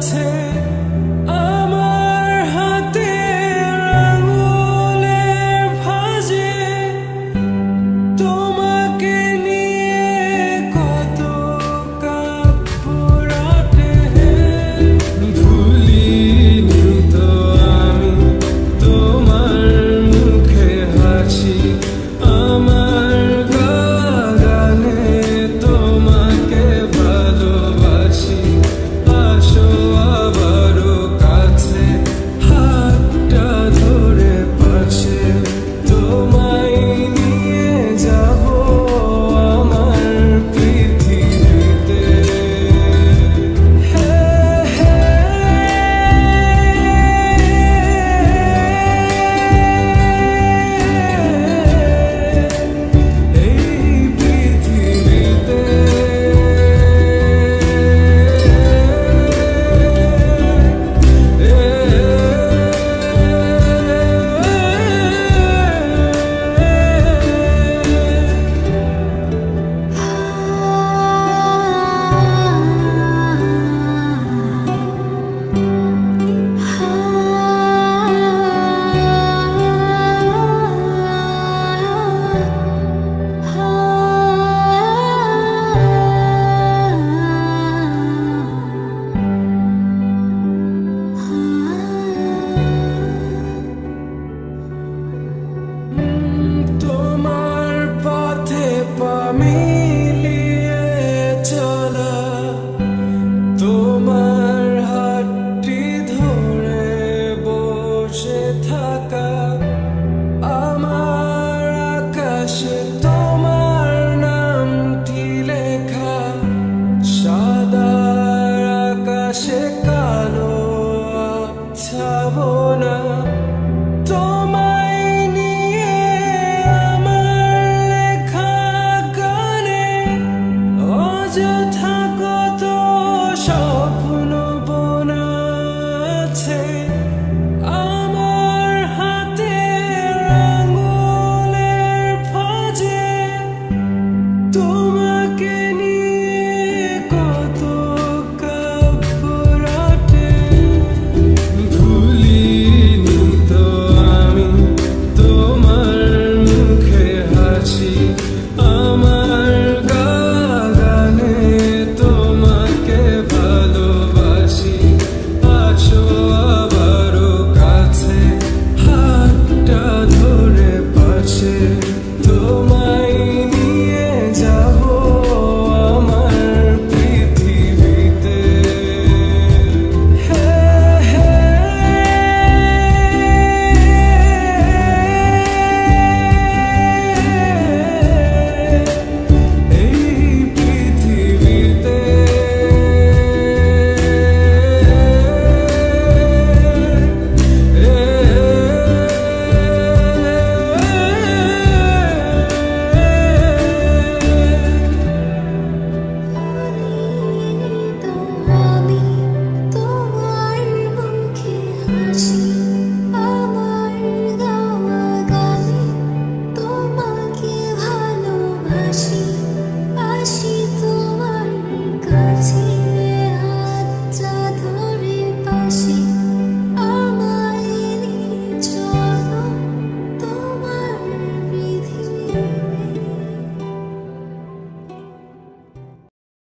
আছে আমার হাতের আঙুলের ভাঁজে, তোমাকে নিয়ে কত কাপড়াটে। ভুলিনি তো আমি তোমার মুখে হাসি, আমার গাওয়া গানে তোমাকে ভালোবাসি। আসো আবারও কাছে, হাতটা ধরে পাশে, তোমায় নিয়ে যাব আমার পৃথিবীতে। এই পৃথিবীতে তোমার পথে পা মিলিয়ে চলা, তোমার হাতটি ধরে বসে থাকা, আমার আকাশে তোমার নামটি লেখা, সাদা আকাশে কালো আবছাবনা। তোমায় নিয়ে আমার লেখা গানে অযথা কত স্বপ্ন বোনা আছে, আমার হাতের আঙুলের ভাঁজে, তোমাকে নিয়ে কত কাপড়াটে। ভুলিনি তো আমি তোমার মুখে হাসি, আমার গাওয়া গানে তোমাকে ভালোবাসি। আসো আবারও কাছে, হাতটা ধরে পাশে, তোমায় নিয়ে যাব আমার পৃথিবীতে। এই পৃথিবীতে আমি তোমার মুখে হাসি, আমার গাওয়া গানে তোমাকে ভালোবাসি। আসি তোমার কাছে, হাতটা ধরে পাশে,